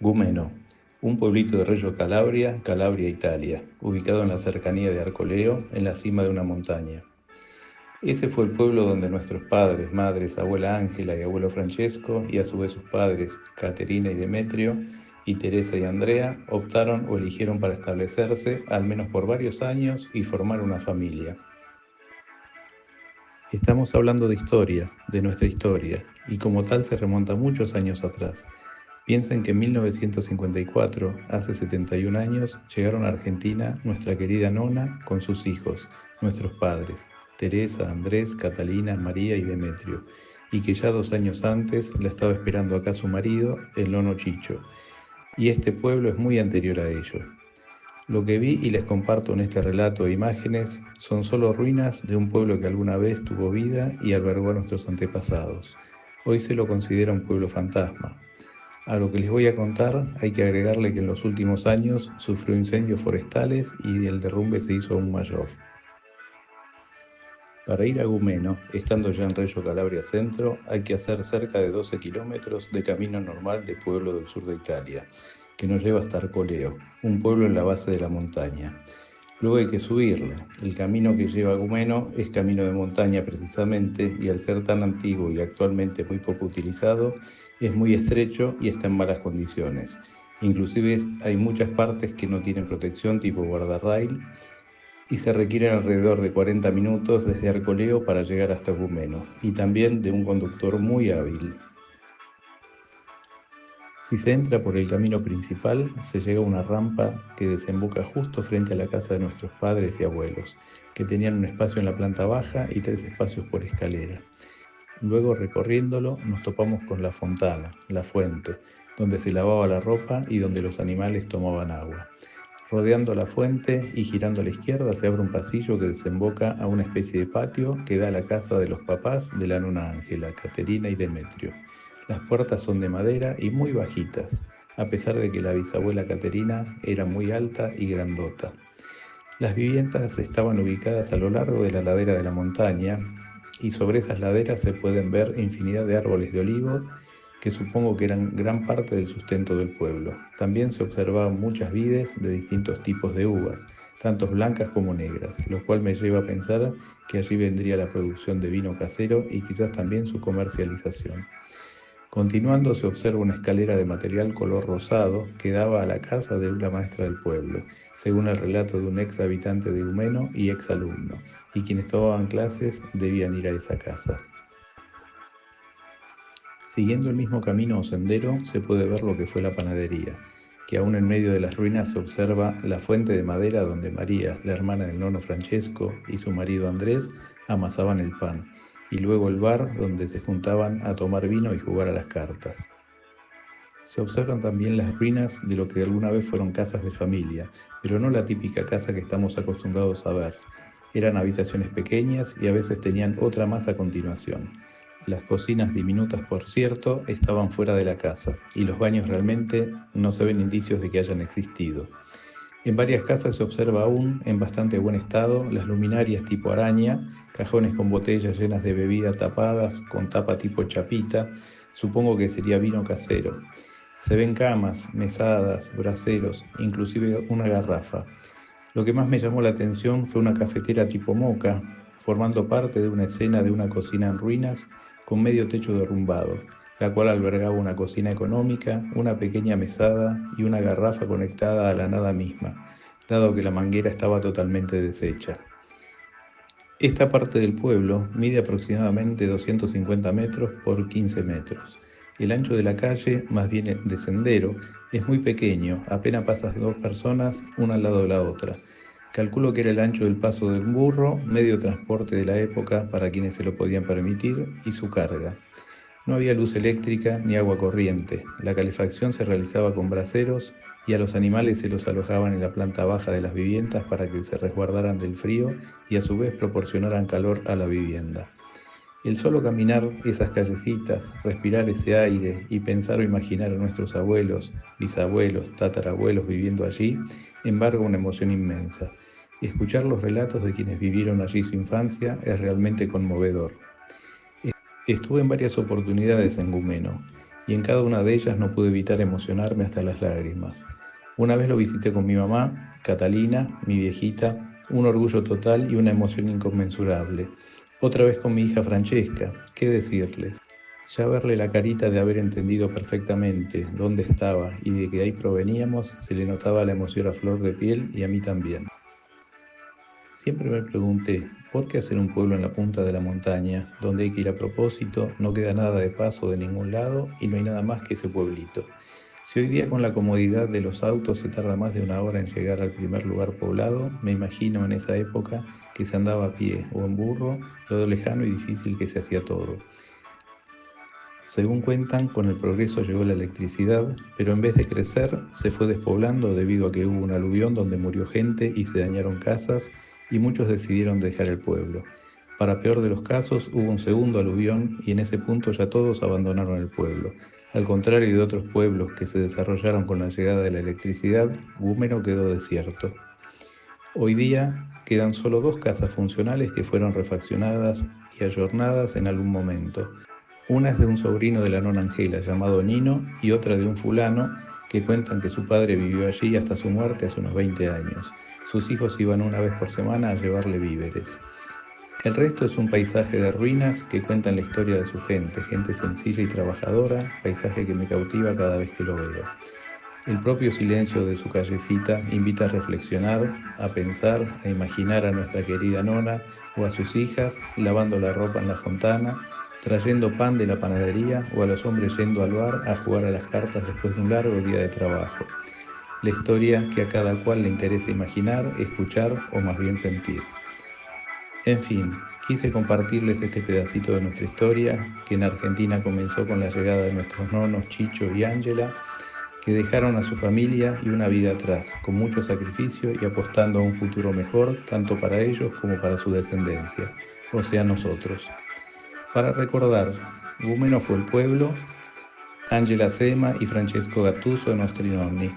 Gumeno, un pueblito de Reggio Calabria, Calabria, Italia, ubicado en la cercanía de Arcoleo, en la cima de una montaña. Ese fue el pueblo donde nuestros padres, madres, abuela Ángela y abuelo Francesco, y a su vez sus padres, Caterina y Demetrio, y Teresa y Andrea, optaron o eligieron para establecerse, al menos por varios años, y formar una familia. Estamos hablando de historia, de nuestra historia, y como tal se remonta muchos años atrás. Piensen que en 1954, hace 71 años, llegaron a Argentina nuestra querida Nona con sus hijos, nuestros padres, Teresa, Andrés, Catalina, María y Demetrio, y que ya 2 años antes la estaba esperando acá su marido, el nono Chicho, y este pueblo es muy anterior a ello. Lo que vi y les comparto en este relato e imágenes son solo ruinas de un pueblo que alguna vez tuvo vida y albergó a nuestros antepasados. Hoy se lo considera un pueblo fantasma. A lo que les voy a contar hay que agregarle que en los últimos años sufrió incendios forestales y el derrumbe se hizo aún mayor. Para ir a Gumeno, estando ya en Reggio Calabria Centro, hay que hacer cerca de 12 kilómetros de camino normal de pueblo del sur de Italia, que nos lleva hasta Arcoleo, un pueblo en la base de la montaña. Luego hay que subirlo. El camino que lleva a Gumeno es camino de montaña precisamente, y al ser tan antiguo y actualmente muy poco utilizado, es muy estrecho y está en malas condiciones. Inclusive hay muchas partes que no tienen protección tipo guardarrail y se requieren alrededor de 40 minutos desde Arcoleo para llegar hasta Gumeno, y también de un conductor muy hábil. Si se entra por el camino principal, se llega a una rampa que desemboca justo frente a la casa de nuestros padres y abuelos, que tenían un espacio en la planta baja y 3 espacios por escalera. Luego, recorriéndolo, nos topamos con la fontana, la fuente, donde se lavaba la ropa y donde los animales tomaban agua. Rodeando la fuente y girando a la izquierda se abre un pasillo que desemboca a una especie de patio que da a la casa de los papás de la nona Ángela, Caterina y Demetrio. Las puertas son de madera y muy bajitas, a pesar de que la bisabuela Caterina era muy alta y grandota. Las viviendas estaban ubicadas a lo largo de la ladera de la montaña, y sobre esas laderas se pueden ver infinidad de árboles de olivo que supongo que eran gran parte del sustento del pueblo. También se observaban muchas vides de distintos tipos de uvas, tanto blancas como negras, lo cual me lleva a pensar que allí vendría la producción de vino casero y quizás también su comercialización. Continuando se observa una escalera de material color rosado que daba a la casa de una maestra del pueblo, según el relato de un ex habitante de Gumeno y ex alumno, y quienes tomaban clases debían ir a esa casa. Siguiendo el mismo camino o sendero se puede ver lo que fue la panadería, que aún en medio de las ruinas se observa la fuente de madera donde María, la hermana del nono Francesco, y su marido Andrés amasaban el pan, y luego el bar donde se juntaban a tomar vino y jugar a las cartas. Se observan también las ruinas de lo que alguna vez fueron casas de familia, pero no la típica casa que estamos acostumbrados a ver. Eran habitaciones pequeñas y a veces tenían otra más a continuación. Las cocinas, diminutas por cierto, estaban fuera de la casa, y los baños realmente no se ven indicios de que hayan existido. En varias casas se observa aún, en bastante buen estado, las luminarias tipo araña, cajones con botellas llenas de bebida tapadas con tapa tipo chapita, supongo que sería vino casero. Se ven camas, mesadas, braseros, inclusive una garrafa. Lo que más me llamó la atención fue una cafetera tipo moca, formando parte de una escena de una cocina en ruinas con medio techo derrumbado, la cual albergaba una cocina económica, una pequeña mesada y una garrafa conectada a la nada misma, dado que la manguera estaba totalmente deshecha. Esta parte del pueblo mide aproximadamente 250 metros por 15 metros. El ancho de la calle, más bien de sendero, es muy pequeño, apenas pasan 2 personas una al lado de la otra. Calculo que era el ancho del paso de un burro, medio transporte de la época para quienes se lo podían permitir, y su carga. No había luz eléctrica ni agua corriente. La calefacción se realizaba con braseros y a los animales se los alojaban en la planta baja de las viviendas para que se resguardaran del frío y a su vez proporcionaran calor a la vivienda. El solo caminar esas callecitas, respirar ese aire y pensar o imaginar a nuestros abuelos, bisabuelos, tatarabuelos viviendo allí, embarga una emoción inmensa. Escuchar los relatos de quienes vivieron allí su infancia es realmente conmovedor. Estuve en varias oportunidades en Gumeno, y en cada una de ellas no pude evitar emocionarme hasta las lágrimas. Una vez lo visité con mi mamá, Catalina, mi viejita, un orgullo total y una emoción inconmensurable. Otra vez con mi hija Francesca, ¿qué decirles? Ya verle la carita de haber entendido perfectamente dónde estaba y de que ahí proveníamos, se le notaba la emoción a flor de piel y a mí también. Siempre me pregunté, ¿por qué hacer un pueblo en la punta de la montaña, donde hay que ir a propósito, no queda nada de paso de ningún lado y no hay nada más que ese pueblito? Si hoy día con la comodidad de los autos se tarda más de una hora en llegar al primer lugar poblado, me imagino en esa época que se andaba a pie o en burro, lo lejano y difícil que se hacía todo. Según cuentan, con el progreso llegó la electricidad, pero en vez de crecer, se fue despoblando debido a que hubo un aluvión donde murió gente y se dañaron casas y muchos decidieron dejar el pueblo. Para peor de los casos, hubo un segundo aluvión y en ese punto ya todos abandonaron el pueblo. Al contrario de otros pueblos que se desarrollaron con la llegada de la electricidad, Gúmeno quedó desierto. Hoy día quedan solo 2 casas funcionales que fueron refaccionadas y ayornadas en algún momento. Una es de un sobrino de la nona Angela llamado Nino y otra de un fulano que cuentan que su padre vivió allí hasta su muerte hace unos 20 años. Sus hijos iban una vez por semana a llevarle víveres. El resto es un paisaje de ruinas que cuentan la historia de su gente, gente sencilla y trabajadora, paisaje que me cautiva cada vez que lo veo. El propio silencio de su callecita invita a reflexionar, a pensar, a imaginar a nuestra querida nona o a sus hijas lavando la ropa en la fontana, trayendo pan de la panadería o a los hombres yendo al bar a jugar a las cartas después de un largo día de trabajo. La historia que a cada cual le interesa imaginar, escuchar o más bien sentir. En fin, quise compartirles este pedacito de nuestra historia, que en Argentina comenzó con la llegada de nuestros nonos Chicho y Ángela, que dejaron a su familia y una vida atrás, con mucho sacrificio y apostando a un futuro mejor, tanto para ellos como para su descendencia, o sea, nosotros. Para recordar, Gúmeno fue el pueblo, Ángela Sema y Francesco Gattuso de Nostri Nonni.